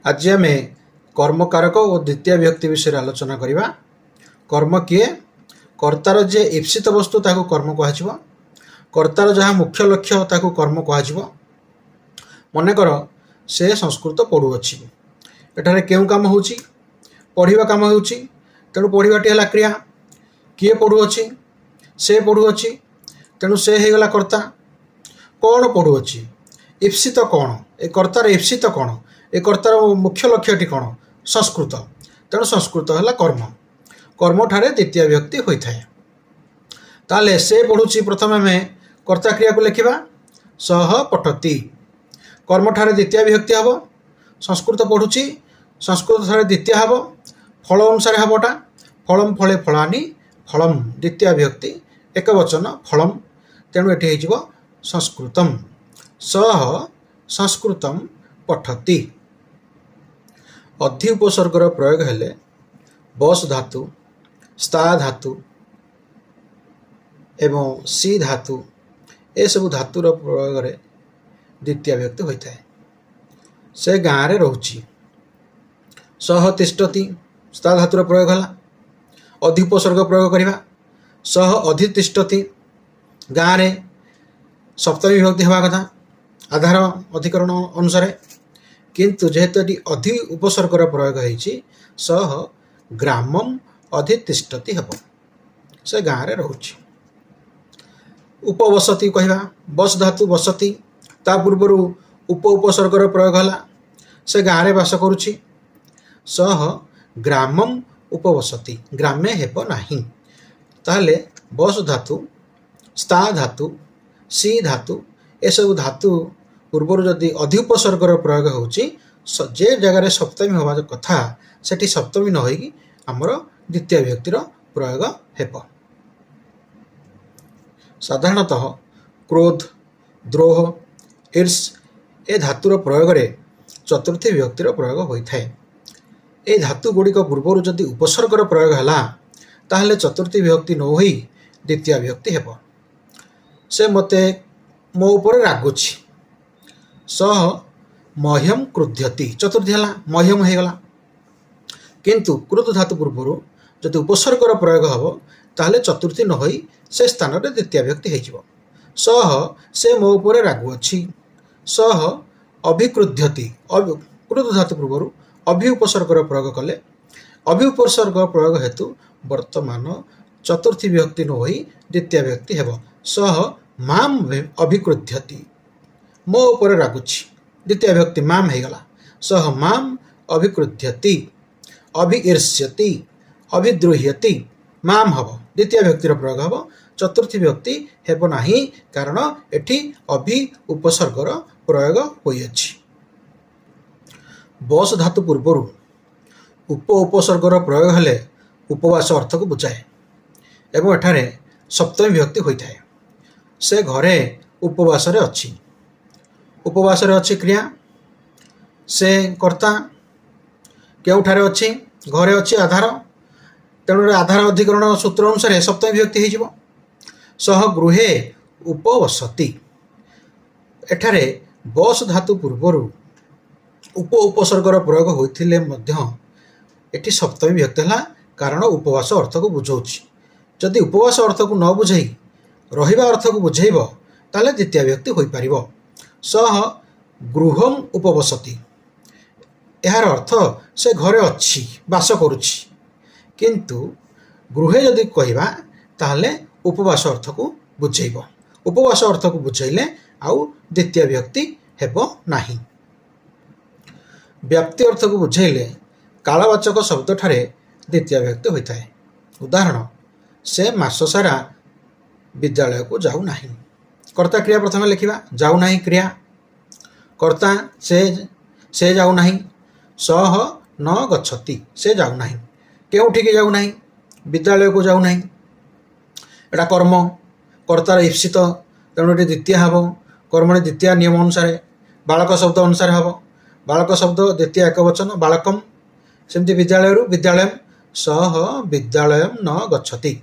आज आम कर्मकारक और द्वितीय विभक्ति विषय आलोचना करवा। कर्म किए कर्तार जे ईप्सित वस्तु ताकू कर्म कह कर्तार जहाँ मुख्य लक्ष्य ताकू कर्म कह मनकर से संस्कृत पढ़ुअछि एठारे केउ काम होउछि पढ़िबा काम होउछि तेणु पढ़िबाटी है क्रिया किए पढ़ुअछि से पढ़ुअछि तेणु से हो गला कर्ता कौन पढ़ुअछि ईप्सित कौन ए कर्तार ईप्सित कौन ए कर्तार मुख्य लक्ष्यटी कौन संस्कृत तेणु संस्कृत है कर्म कर्म ठारे द्वितीय विभक्ति होता है। ताले से पढ़ुछि प्रथम आम कर्ता क्रिया को लिखा सह पठति कर्म ठारे द्वितीय विभक्ति हम संस्कृत पढ़ुछि संस्कृत ठारे द्वितीय हम फल अनुसार हमटा फलम फले फलानी फलम द्वितीय विभक्ति एक वचन फलम तेणु ये हो संस्कृतम सह संस्कृतम पठति। अधि उपसर्गर प्रयोग हेले बस धातु स्था धातु एवं सी धातु ए सब धातुर प्रयोग रे द्वितीय विभक्ति होता है। से गाँव रे रोची सह तिष्ठति स्था धातुर प्रयोग है। अधि उपसर्ग प्रयोग करवा सह अधि तिष्ठति गाँव रे सप्तमी विभक्ति हवा कथा आधार अधिकरण अनुसार किंतु जेहेतु ये अधि उपसर्गर प्रयोग होइछि सह ग्रामम अधितिष्ठति हम से गाँव रे रोची। उपवसति कहवा बस धातु बसति ता पूर्वर उप उपसर्गर प्रयोग है से गाँव रे बास करुछि सह ग्रामम उपवसति ग्रामे हेब नाही। ताहले बस धातु स्था धातु सी धातु ए सब धातु पूर्वर जदि अधि उपसर्गर प्रयोग होउछि जे जगार सप्तमी होवा कथा सेठी सप्तमी न होई आमर द्वितीय विभक्तिर प्रयोग हेब। साधारणतः क्रोध द्रोह ईर्ष ए धातुर प्रयोग रे चतुर्थी विभक्तिर प्रयोग होता है। ए धातु गुड़िक पूर्वर जदि उपसर्गर प्रयोग है ताहले चतुर्थी विभक्ति न होई द्वितीय विभक्ति हेब। से मते मो उपर रागुछि सह मह्यम क्रुध्यति चतुर्थी है मह्यम हो गला किंतु क्रोध धातु पूर्वर जदि उपसर्गर प्रयोग हम ताहले चतुर्थी न होई से स्थान रे द्वितीय विभक्ति हो सह से मो उपर रागुछि सह अभिक्रुध्यति क्रोध धातु पूर्वर अभि उपसर्गर प्रयोग कले अभि उपसर्ग प्रयोग हेतु वर्तमान चतुर्थी विभक्ति न होई द्वितीय विभक्ति हेब सह माम अभिक्रुध्यति मो उपर रागुछि द्वितीय विभक्ति माम हो गला सह माम अभिक्रुध्यति अभिईर्ष्यति अभिद्रोह्यति माम हब द्वितीय विभक्तिर प्रयोग हब चतुर्थी विभक्ति हेब नाही कारण एठी अभि उपसर्गर प्रयोग होइछि। बस धातु पूर्वर उप उपसर्गर प्रयोग हेले उपवास अर्थ को बुझाए एवं एठारे सप्तमी विभक्ति होता है। से घरे उपवास रे अछि उपवास रे अछि क्रिया से कर्ता केउठारे अछि घरे अछि आधार तेणु आधार अधिकरण सूत्र अनुसार सप्तमी विभक्ति हो सह गृहे उपवसति एठारे बस धातु पूर्वर उप उपसर्गर प्रयोग होइथिले मध्य एटी सप्तमी विभक्ति है कारण उपवास अर्थ को बुझाउछि। जदि उपवास अर्थ को न बुझाई रहिबा अर्थ को बुझेब ताले द्वितीय विभक्ति होई पारिबो सह गृहम उपवसति यार अर्थ से घरे अच्छी बास करुछि किंतु गृहे जदि कहबा ताहले उपवास अर्थ को बुझेब उपवास अर्थ को बुझाइले आउ द्वितीय विभक्ति हेब नाही। व्याप्ति अर्थ को बुझाइले कालवाचक शब्द ठारे द्वितीय विभक्ति होता है। उदाहरण से मास सारा विद्यालय को जाऊ नाही कर्ता क्रिया प्रथम लिखा जाऊ नाही क्रिया कर्ता से जाऊ नाही सह न गच्छति से जाऊ नाही केउठी जाऊ नाही विद्यालय को जाऊ नाही एटा कर्म कर्तार ईप्सित तेणु ये द्वितीय हम कर्म द्वितीय नियम अनुसार बालक शब्द अनुसार हम बालक शब्द द्वितीय एक वचन बालकम सेमती विद्यालय विद्यालय सह विद्यालय न गच्छति।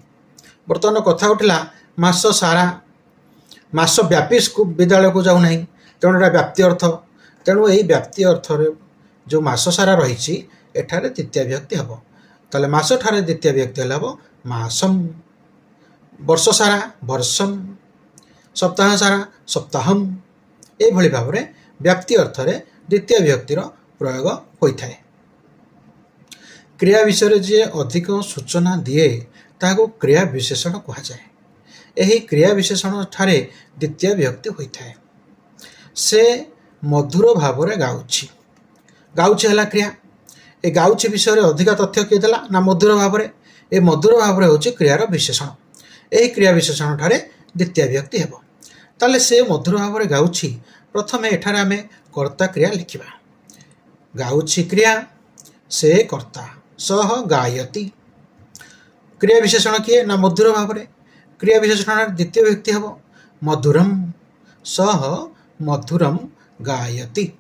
बर्तमान कथा उठिला मास सारा मास व्यापी विद्यालय को जाऊ नहीं तेणु व्याप्ति अर्थ तेणु यही व्याप्ति अर्थ जो मास सारा रही एठारे द्वितीय विभक्ति हम ताले मास ठारे द्वितीय विभक्ति हम मासम वर्ष सारा वर्षम सप्ताह सारा सप्ताहम एभली भाव में व्याप्ति अर्थ में द्वितीय विभक्तिर प्रयोग होता है। क्रिया विषय जी अधिक सूचना दिए ताको क्रिया विशेषण कहा जाए। यही क्रिया विशेषण ठारे द्वितीय विभक्ति होता है। से मधुर भाव में गाउछि गाउछि है क्रिया ए गाउछि विषय अधिक तथ्य किए देला ना मधुर भाव में ए मधुर भाव में होची क्रियार विशेषण। यही क्रिया विशेषण ठारे द्वितीय विभक्ति हेबो ताले से मधुर भाव में गाउछि प्रथम एठारे आमे कर्ता क्रिया लिखिबा गाउछि क्रिया से कर्ता सह गायति क्रिया विशेषण किए ना मधुर भाव में क्रिया विशेषण द्वितीय विभक्ति हेबो मधुरम सह मधुरम गायति।